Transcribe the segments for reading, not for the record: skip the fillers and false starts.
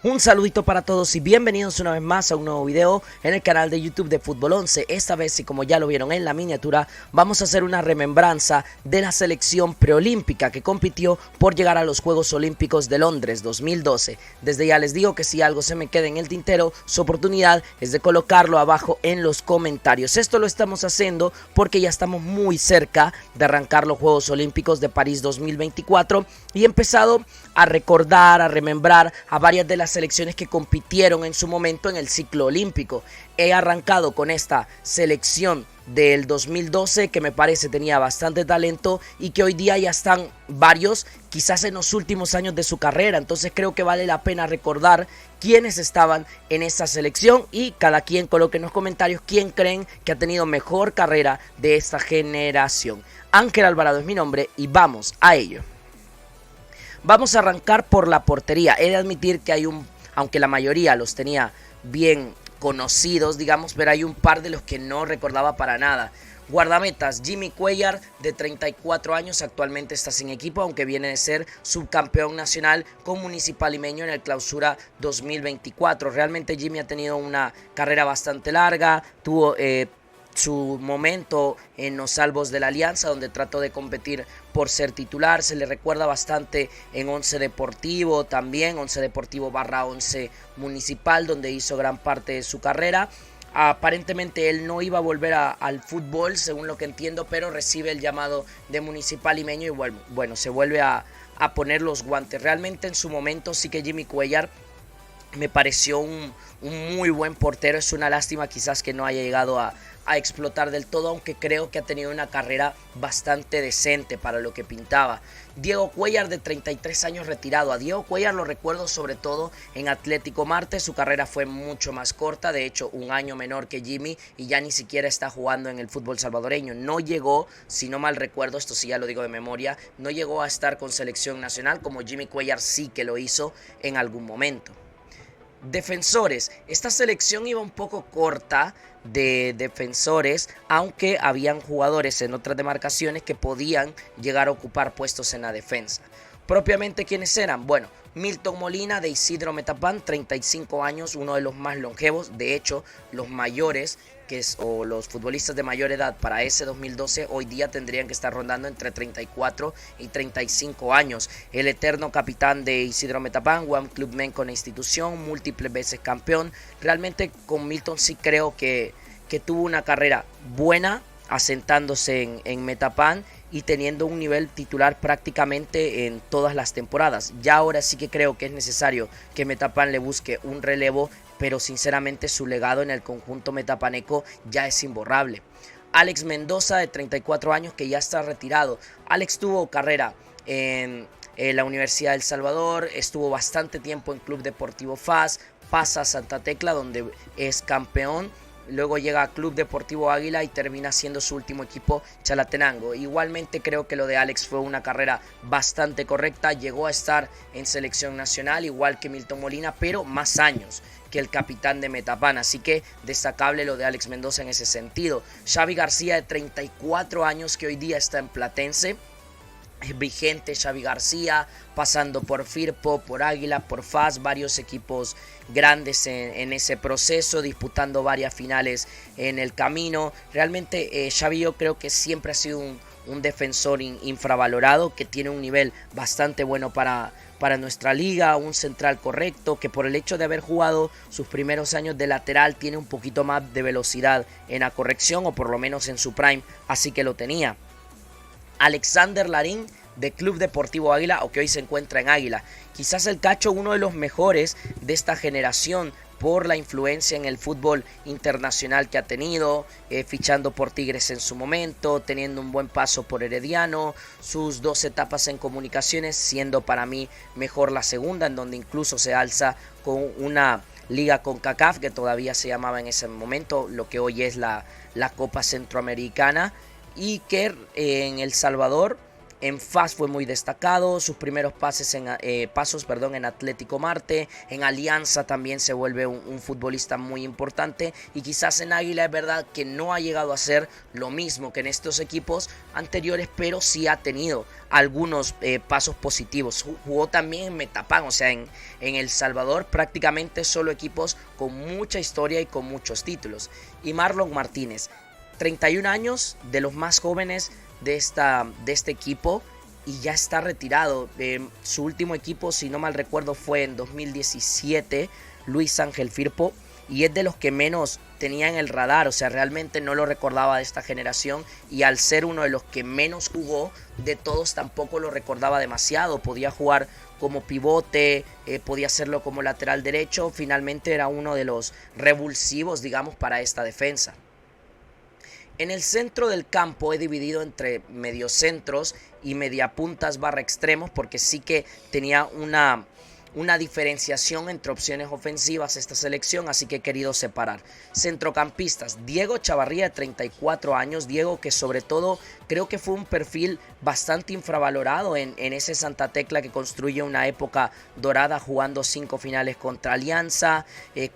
Un saludito para todos y bienvenidos una vez más a un nuevo video en el canal de YouTube de Fútbol 11. Esta vez, y como ya lo vieron en la miniatura, vamos a hacer una remembranza de la selección preolímpica que compitió por llegar a los Juegos Olímpicos de Londres 2012. Desde ya les digo que si algo se me queda en el tintero, su oportunidad es de colocarlo abajo en los comentarios. Esto lo estamos haciendo porque ya estamos muy cerca de arrancar los Juegos Olímpicos de París 2024 y he empezado a recordar, a remembrar a varias de las selecciones que compitieron en su momento en el ciclo olímpico. He arrancado con esta selección del 2012 que me parece tenía bastante talento y que hoy día ya están varios quizás en los últimos años de su carrera. Entonces creo que vale la pena recordar quiénes estaban en esta selección y cada quien coloque en los comentarios quién creen que ha tenido mejor carrera de esta generación. Ángel Alvarado es mi nombre y vamos a ello. Vamos a arrancar por la portería. He de admitir que hay aunque la mayoría los tenía bien conocidos, digamos, pero hay un par de los que no recordaba para nada. Guardametas, Jimmy Cuellar, de 34 años, actualmente está sin equipo, aunque viene de ser subcampeón nacional con Municipal Limeño en el Clausura 2024. Realmente Jimmy ha tenido una carrera bastante larga, tuvo su momento en los Salvos de la Alianza, donde trató de competir por ser titular. Se le recuerda bastante en Once Deportivo, también Once Deportivo / Once Municipal, donde hizo gran parte de su carrera. Aparentemente él no iba a volver al fútbol, según lo que entiendo, pero recibe el llamado de Municipal Limeño y bueno, se vuelve a poner los guantes. Realmente en su momento sí que Jimmy Cuellar me pareció un muy buen portero. Es una lástima quizás que no haya llegado a explotar del todo, aunque creo que ha tenido una carrera bastante decente para lo que pintaba. Diego Cuellar, de 33 años, retirado. A Diego Cuellar lo recuerdo sobre todo en Atlético Marte. Su carrera fue mucho más corta, de hecho un año menor que Jimmy, y ya ni siquiera está jugando en el fútbol salvadoreño. No llegó, si no mal recuerdo, esto sí ya lo digo de memoria, no llegó a estar con selección nacional como Jimmy Cuellar sí que lo hizo en algún momento. Defensores, esta selección iba un poco corta de defensores, aunque habían jugadores en otras demarcaciones que podían llegar a ocupar puestos en la defensa. Propiamente, ¿quiénes eran? Bueno, Milton Molina, de Isidro Metapán, 35 años, uno de los más longevos, de hecho los mayores o los futbolistas de mayor edad para ese 2012 hoy día tendrían que estar rondando entre 34 y 35 años. El eterno capitán de Isidro Metapán, One Club Men con la institución, múltiples veces campeón. Realmente con Milton sí creo que tuvo una carrera buena, asentándose en Metapán y teniendo un nivel titular prácticamente en todas las temporadas. Ya ahora sí que creo que es necesario que Metapán le busque un relevo, pero sinceramente su legado en el conjunto metapaneco ya es imborrable. Alex Mendoza, de 34 años, que ya está retirado. Alex tuvo carrera en la Universidad de El Salvador, estuvo bastante tiempo en Club Deportivo FAS, pasa a Santa Tecla, donde es campeón. Luego llega a Club Deportivo Águila y termina siendo su último equipo, Chalatenango. Igualmente creo que lo de Alex fue una carrera bastante correcta. Llegó a estar en selección nacional, igual que Milton Molina, pero más años que el capitán de Metapán. Así que destacable lo de Alex Mendoza en ese sentido. Xavi García, de 34 años, que hoy día está en Platense. Vigente Xavi García, pasando por Firpo, por Águila, por FAS, varios equipos grandes en ese proceso, disputando varias finales en el camino. Realmente Xavi yo creo que siempre ha sido un defensor infravalorado, que tiene un nivel bastante bueno para nuestra liga, un central correcto, que por el hecho de haber jugado sus primeros años de lateral tiene un poquito más de velocidad en la corrección, o por lo menos en su prime, así que lo tenía. Alexander Larín, de Club Deportivo Águila, o que hoy se encuentra en Águila. Quizás el Cacho, uno de los mejores de esta generación por la influencia en el fútbol internacional que ha tenido, fichando por Tigres en su momento, teniendo un buen paso por Herediano, sus 2 etapas en Comunicaciones, siendo para mí mejor la segunda, en donde incluso se alza con una liga CONCACAF, que todavía se llamaba en ese momento, lo que hoy es la Copa Centroamericana, y que en El Salvador En FAS fue muy destacado, sus primeros pasos en Atlético Marte, en Alianza también se vuelve un futbolista muy importante, y quizás en Águila es verdad que no ha llegado a ser lo mismo que en estos equipos anteriores, pero sí ha tenido algunos pasos positivos. Jugó también en Metapan, o sea, en El Salvador, prácticamente solo equipos con mucha historia y con muchos títulos. Y Marlon Martínez, 31 años, de los más jóvenes de este equipo, y ya está retirado. Su último equipo, si no mal recuerdo, fue en 2017, Luis Ángel Firpo, y es de los que menos tenía en el radar, o sea, realmente no lo recordaba de esta generación, y al ser uno de los que menos jugó de todos tampoco lo recordaba demasiado. Podía jugar como pivote, podía hacerlo como lateral derecho, finalmente era uno de los revulsivos, digamos, para esta defensa. En el centro del campo he dividido entre mediocentros y mediapuntas barra extremos, porque sí que tenía una diferenciación entre opciones ofensivas esta selección, así que he querido separar. Centrocampistas, Diego Chavarría, de 34 años, Diego, que sobre todo creo que fue un perfil bastante infravalorado en ese Santa Tecla que construye una época dorada, jugando 5 finales contra Alianza,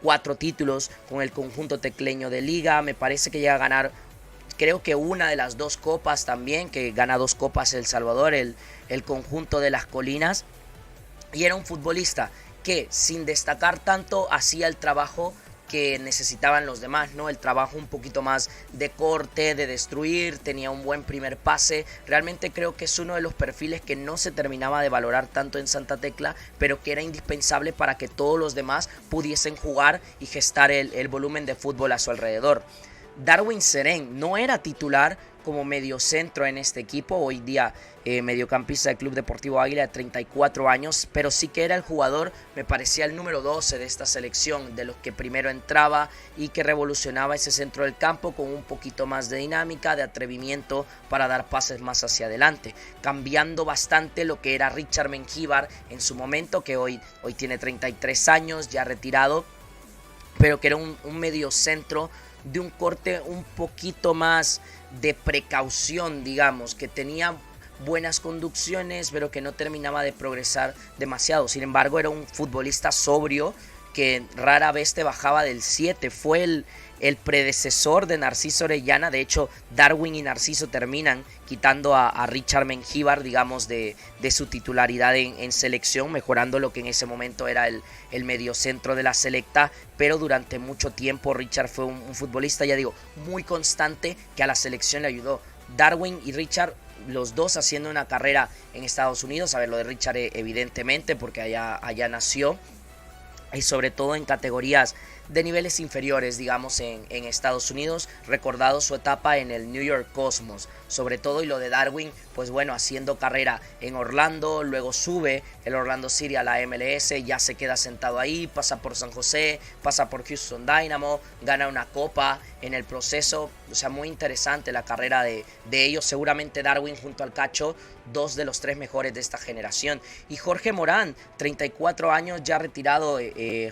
4 títulos con el conjunto tecleño de liga. Me parece que llega a ganar, creo que una de las 2 copas también, que gana 2 copas El Salvador, el conjunto de las colinas. Y era un futbolista que, sin destacar tanto, hacía el trabajo que necesitaban los demás, ¿no? El trabajo un poquito más de corte, de destruir, tenía un buen primer pase. Realmente creo que es uno de los perfiles que no se terminaba de valorar tanto en Santa Tecla, pero que era indispensable para que todos los demás pudiesen jugar y gestar el volumen de fútbol a su alrededor. Darwin Serén no era titular como mediocentro en este equipo, hoy día mediocampista del Club Deportivo Águila, de 34 años, pero sí que era el jugador, me parecía el número 12 de esta selección, de los que primero entraba y que revolucionaba ese centro del campo con un poquito más de dinámica, de atrevimiento para dar pases más hacia adelante, cambiando bastante lo que era Richard Mengíbar en su momento, que hoy tiene 33 años, ya retirado, pero que era un mediocentro de un corte un poquito más de precaución, digamos, que tenía buenas conducciones, pero que no terminaba de progresar demasiado. Sin embargo, era un futbolista sobrio que rara vez te bajaba del 7. Fue el predecesor de Narciso Orellana. De hecho, Darwin y Narciso terminan quitando a Richard Mengíbar, digamos, de su titularidad en selección, mejorando lo que en ese momento era el mediocentro de la selecta. Pero durante mucho tiempo Richard fue un futbolista, ya digo, muy constante, que a la selección le ayudó. Darwin y Richard, los dos haciendo una carrera en Estados Unidos. A ver, lo de Richard evidentemente porque allá nació, y sobre todo en categorías de niveles inferiores, digamos, en Estados Unidos, recordado su etapa en el New York Cosmos, sobre todo. Y lo de Darwin, pues bueno, haciendo carrera en Orlando, luego sube el Orlando City a la MLS, ya se queda sentado ahí, pasa por San José, pasa por Houston Dynamo, gana una copa en el proceso. O sea, muy interesante la carrera de ellos. Seguramente Darwin junto al Cacho, 2 de los 3 mejores de esta generación. Y Jorge Morán, 34 años, ya retirado,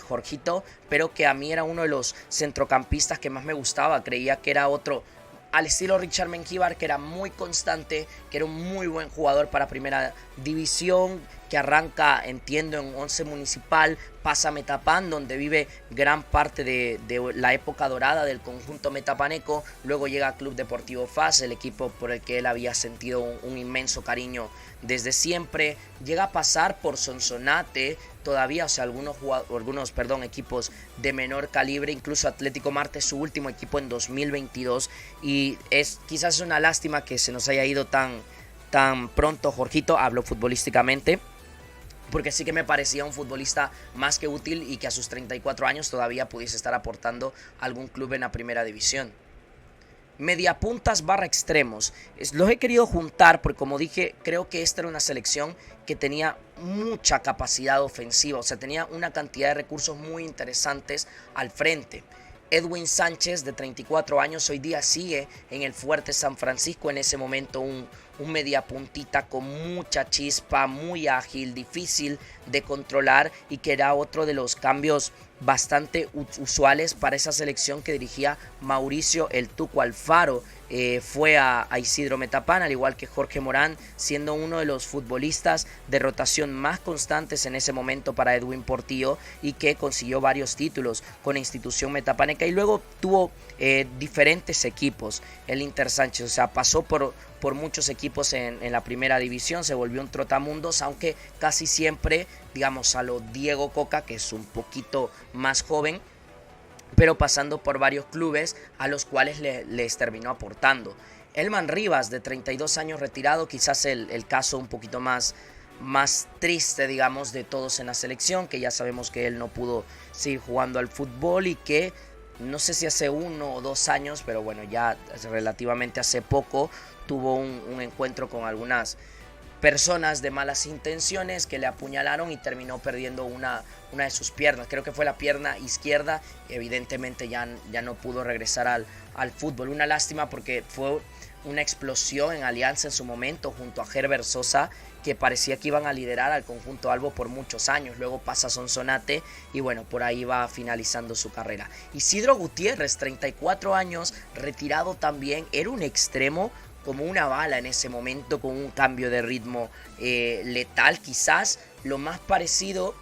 Jorgito, pero que a mí era uno de los centrocampistas que más me gustaba. Creía que era otro al estilo Richard Mengíbar, que era muy constante, que era un muy buen jugador para primera división, que arranca, entiendo, en 11 Municipal, pasa a Metapan, donde vive gran parte de la época dorada del conjunto metapaneco. Luego llega a Club Deportivo FAS, el equipo por el que él había sentido un inmenso cariño desde siempre. Llega a pasar por Sonsonate todavía, o sea, algunos equipos de menor calibre, incluso Atlético Marte, su último equipo en 2022. Y quizás es una lástima que se nos haya ido tan pronto Jorgito, hablo futbolísticamente, porque sí que me parecía un futbolista más que útil y que a sus 34 años todavía pudiese estar aportando a algún club en la primera división. Mediapuntas barra extremos, los he querido juntar porque, como dije, creo que esta era una selección que tenía mucha capacidad ofensiva, o sea, tenía una cantidad de recursos muy interesantes al frente. Edwin Sánchez, de 34 años, hoy día sigue en el Fuerte San Francisco, en ese momento un mediapuntita con mucha chispa, muy ágil, difícil de controlar, y que era otro de los cambios bastante usuales para esa selección que dirigía Mauricio el Tuco Alfaro. fue a Isidro Metapán, al igual que Jorge Morán, siendo uno de los futbolistas de rotación más constantes en ese momento para Edwin Portillo y que consiguió varios títulos con la institución metapaneca y luego tuvo diferentes equipos el Inter Sánchez, o sea, pasó por muchos equipos en la primera división, se volvió un trotamundos, aunque casi siempre, digamos, a lo Diego Coca, que es un poquito más joven, pero pasando por varios clubes a los cuales les terminó aportando. Elman Rivas, de 32 años retirado, quizás el caso un poquito más triste, digamos, de todos en la selección, que ya sabemos que él no pudo seguir jugando al fútbol y que no sé si hace 1 o 2 años, pero bueno, ya relativamente hace poco tuvo un encuentro con algunas personas de malas intenciones que le apuñalaron y terminó perdiendo una de sus piernas. Creo que fue la pierna izquierda. Evidentemente ya no pudo regresar al fútbol. Una lástima porque fue una explosión en Alianza en su momento junto a Herbert Sosa, que parecía que iban a liderar al conjunto albo por muchos años. Luego pasa Sonsonate y bueno, por ahí va finalizando su carrera. Isidro Gutiérrez, 34 años, retirado también, era un extremo como una bala en ese momento, con un cambio de ritmo letal, quizás lo más parecido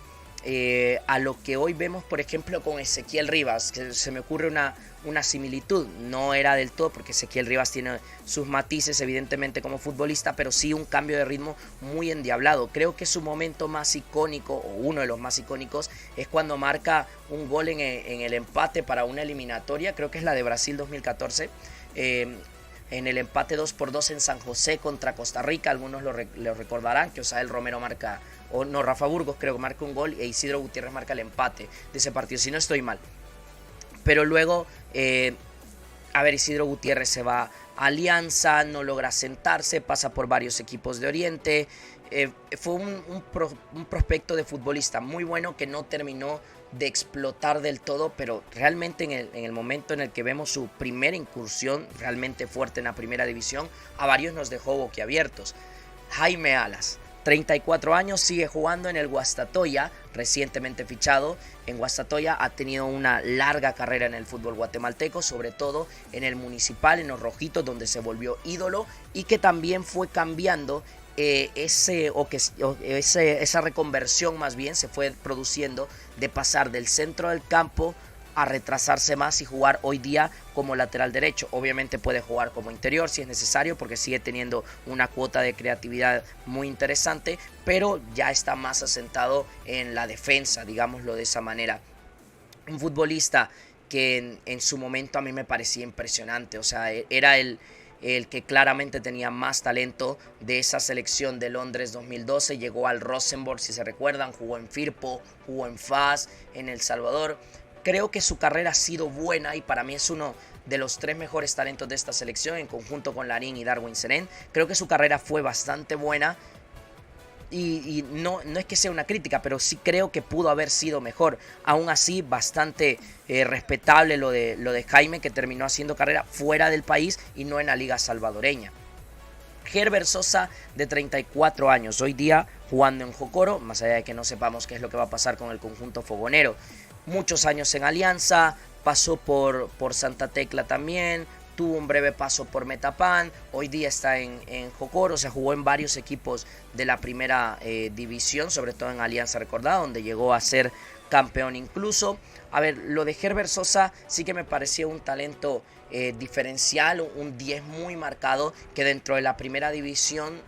a lo que hoy vemos, por ejemplo, con Ezequiel Rivas, que se me ocurre una similitud. No era del todo, porque Ezequiel Rivas tiene sus matices, evidentemente, como futbolista, pero sí un cambio de ritmo muy endiablado. Creo que su momento más icónico, o uno de los más icónicos, es cuando marca un gol en el empate para una eliminatoria, creo que es la de Brasil 2014, en el empate 2-2 en San José contra Costa Rica. Algunos lo recordarán, que Osael Romero marca, o no, Rafa Burgos creo que marca un gol e Isidro Gutiérrez marca el empate de ese partido, si no estoy mal. Pero luego, Isidro Gutiérrez se va a Alianza, no logra sentarse, pasa por varios equipos de Oriente. Fue un prospecto de futbolista muy bueno que no terminó de explotar del todo, pero realmente en el momento en el que vemos su primera incursión realmente fuerte en la primera división, a varios nos dejó boquiabiertos. Jaime Alas, 34 años, sigue jugando en el Guastatoya, recientemente fichado. En Guastatoya ha tenido una larga carrera en el fútbol guatemalteco, sobre todo en el Municipal, en los Rojitos, donde se volvió ídolo y que también fue cambiando esa reconversión, más bien se fue produciendo de pasar del centro del campo a retrasarse más y jugar hoy día como lateral derecho. Obviamente puede jugar como interior si es necesario, porque sigue teniendo una cuota de creatividad muy interesante, pero ya está más asentado en la defensa, digámoslo de esa manera. Un futbolista que en su momento a mí me parecía impresionante, o sea, era el que claramente tenía más talento de esa selección de Londres 2012, llegó al Rosenborg, si se recuerdan, jugó en Firpo, jugó en FAS, en El Salvador. Creo que su carrera ha sido buena y para mí es uno de los 3 mejores talentos de esta selección, en conjunto con Larín y Darwin Serén. Creo que su carrera fue bastante buena. Y no es que sea una crítica, pero sí creo que pudo haber sido mejor. Aún así, bastante respetable lo de Jaime, que terminó haciendo carrera fuera del país y no en la liga salvadoreña. Herbert Sosa, de 34 años, hoy día jugando en Jocoro, más allá de que no sepamos qué es lo que va a pasar con el conjunto fogonero. Muchos años en Alianza, pasó por Santa Tecla también, tuvo un breve paso por Metapán, hoy día está en Jocoro, se jugó en varios equipos de la primera división, sobre todo en Alianza Recordada, donde llegó a ser campeón incluso. A ver, lo de Herbert Sosa sí que me pareció un talento diferencial, un 10 muy marcado, que dentro de la primera división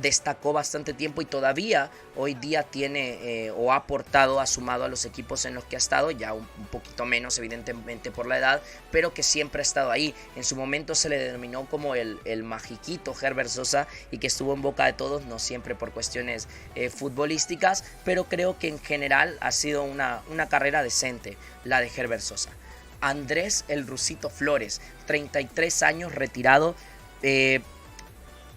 destacó bastante tiempo y todavía hoy día tiene o ha aportado, ha sumado a los equipos en los que ha estado, ya un poquito menos evidentemente por la edad, pero que siempre ha estado ahí. En su momento se le denominó como el magiquito Herbert Sosa y que estuvo en boca de todos, no siempre por cuestiones futbolísticas, pero creo que en general ha sido una carrera decente la de Herbert Sosa. Andrés el Rusito Flores, 33 años, retirado.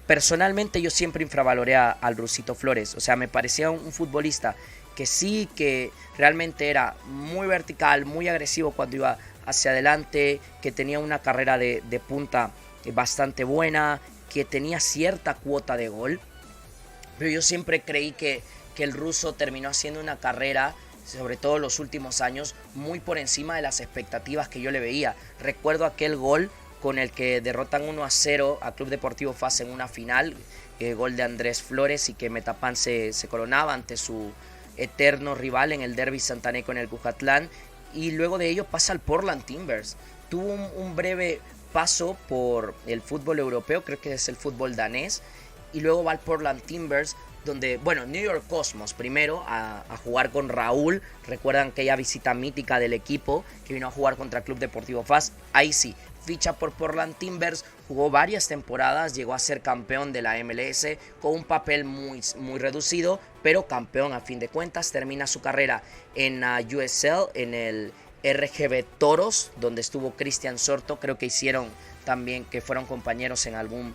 Personalmente yo siempre infravaloré al Rusito Flores, o sea, me parecía un futbolista que sí, que realmente era muy vertical, muy agresivo cuando iba hacia adelante, que tenía una carrera de punta bastante buena, que tenía cierta cuota de gol, pero yo siempre creí que el ruso terminó haciendo una carrera, sobre todo en los últimos años, muy por encima de las expectativas que yo le veía. Recuerdo aquel gol con el que derrotan 1-0 a Club Deportivo FAS en una final, gol de Andrés Flores, y que Metapan se coronaba ante su eterno rival en el derbi santaneco en el Cuscatlán, y luego de ello pasa al Portland Timbers. Tuvo un breve paso por el fútbol europeo, creo que es el fútbol danés, y luego va al Portland Timbers, donde, bueno, New York Cosmos primero a jugar con Raúl. Recuerdan aquella visita mítica del equipo que vino a jugar contra Club Deportivo FAS. Ahí sí, ficha por Portland Timbers, jugó varias temporadas, llegó a ser campeón de la MLS con un papel muy reducido, pero campeón a fin de cuentas. Termina su carrera en USL, en el RGB Toros, donde estuvo Cristian Sorto, creo que hicieron también, que fueron compañeros en algún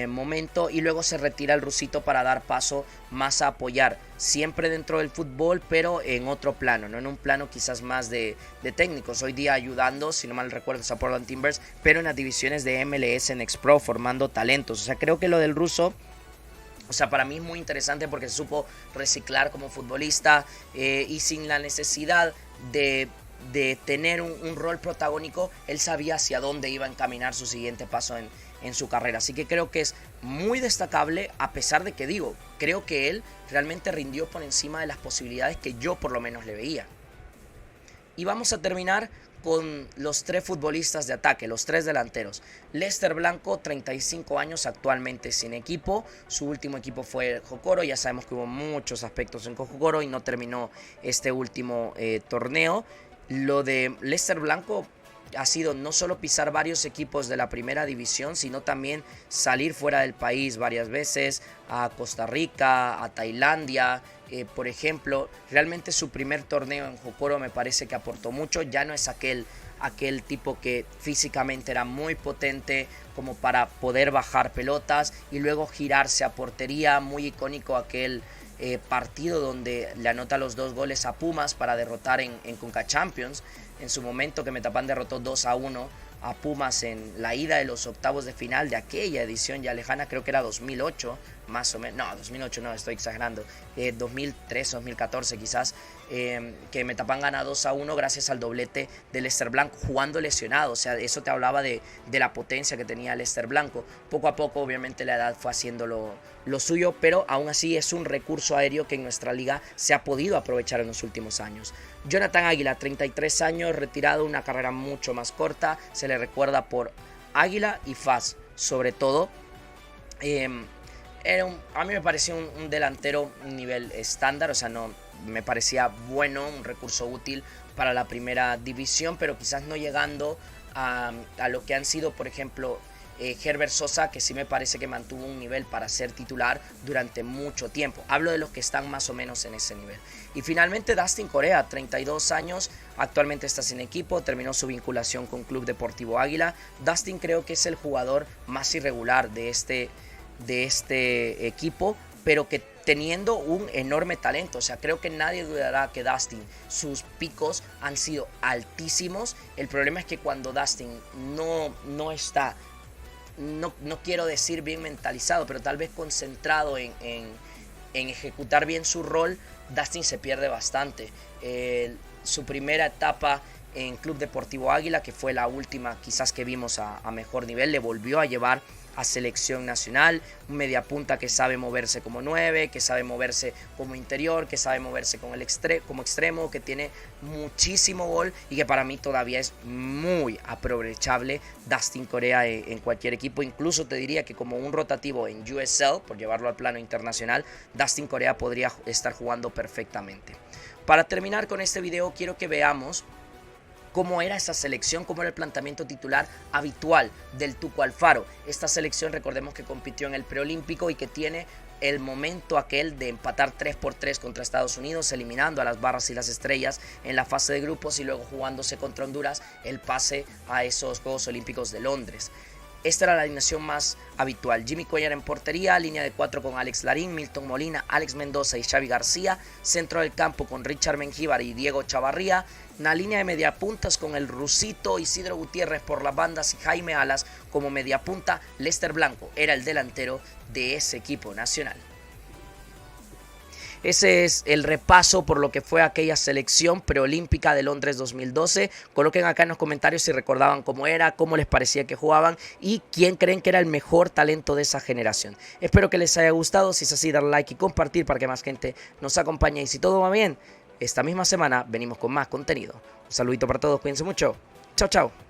momento, y luego se retira el rusito para dar paso más a apoyar, siempre dentro del fútbol, pero en otro plano, no en un plano quizás más de técnicos. Hoy día ayudando, si no mal recuerdo, a Portland Timbers, pero en las divisiones de MLS Next Pro, formando talentos. O sea, creo que lo del ruso, o sea, para mí es muy interesante porque se supo reciclar como futbolista, y sin la necesidad de tener un rol protagónico, él sabía hacia dónde iba a encaminar su siguiente paso en su carrera. Así que creo que es muy destacable, a pesar de que digo, creo que él realmente rindió por encima de las posibilidades que yo por lo menos le veía. Y vamos a terminar con los 3 futbolistas de ataque, los 3 delanteros. Lester Blanco, 35 años, actualmente sin equipo. Su último equipo fue el Jocoro. Ya sabemos que hubo muchos aspectos en Jocoro y no terminó este último torneo. Lo de Lester Blanco ha sido no solo pisar varios equipos de la primera división, sino también salir fuera del país varias veces, a Costa Rica, a Tailandia, por ejemplo. Realmente su primer torneo en Jocoro me parece que aportó mucho. Ya no es aquel tipo que físicamente era muy potente como para poder bajar pelotas y luego girarse a portería. Muy icónico aquel partido donde le anota los 2 goles a Pumas para derrotar en Conca Champions. En su momento, que Metapan derrotó 2-1 a Pumas en la ida de los octavos de final de aquella edición ya lejana, creo que era 2008, más o menos, no, 2008 no, estoy exagerando, 2013, 2014 quizás, que Metapan gana 2-1 gracias al doblete de Lester Blanco, jugando lesionado. O sea, eso te hablaba de la potencia que tenía Lester Blanco. Poco a poco, obviamente, la edad fue haciendo lo suyo, pero aún así es un recurso aéreo que en nuestra liga se ha podido aprovechar en los últimos años. Jonathan Águila, 33 años, retirado, una carrera mucho más corta, se le recuerda por Águila y FAS, sobre todo. A mí me pareció un delantero nivel estándar, o sea, no me parecía bueno, un recurso útil para la primera división, pero quizás no llegando a lo que han sido, por ejemplo, Herbert Sosa, que sí me parece que mantuvo un nivel para ser titular durante mucho tiempo. Hablo de los que están más o menos en ese nivel. Y finalmente Dustin Corea, 32 años, actualmente está sin equipo, terminó su vinculación con Club Deportivo Águila. Dustin creo que es el jugador más irregular de este equipo, pero que teniendo un enorme talento. O sea, creo que nadie dudará que Dustin, sus picos han sido altísimos. El problema es que cuando Dustin no está, no quiero decir bien mentalizado, pero tal vez concentrado en ejecutar bien su rol, Dustin se pierde bastante. Su primera etapa en Club Deportivo Águila, que fue la última quizás que vimos a mejor nivel, le volvió a llevar a selección nacional, un mediapunta que sabe moverse como 9, que sabe moverse como interior, que sabe moverse como extremo, que tiene muchísimo gol y que para mí todavía es muy aprovechable Dustin Corea en cualquier equipo. Incluso te diría que como un rotativo en USL, por llevarlo al plano internacional, Dustin Corea podría estar jugando perfectamente. Para terminar con este video, quiero que veamos cómo era esa selección, cómo era el planteamiento titular habitual del Tuco Alfaro. Esta selección, recordemos que compitió en el preolímpico y que tiene el momento aquel de empatar 3-3 contra Estados Unidos, eliminando a las Barras y las Estrellas en la fase de grupos y luego jugándose contra Honduras el pase a esos Juegos Olímpicos de Londres. Esta era la alineación más habitual. Jimmy Cuellar en portería, línea de 4 con Alex Larín, Milton Molina, Alex Mendoza y Xavi García, centro del campo con Richard Mengíbar y Diego Chavarría, una línea de mediapuntas con el rusito Isidro Gutiérrez por las bandas y Jaime Alas como mediapunta. Lester Blanco era el delantero de ese equipo nacional. ese es el repaso por lo que fue aquella selección preolímpica de Londres 2012. Coloquen acá en los comentarios si recordaban cómo era, cómo les parecía que jugaban y quién creen que era el mejor talento de esa generación. Espero que les haya gustado. Si es así, darle like y compartir para que más gente nos acompañe. Y si todo va bien, esta misma semana venimos con más contenido. Un saludito para todos, cuídense mucho. Chao, chao.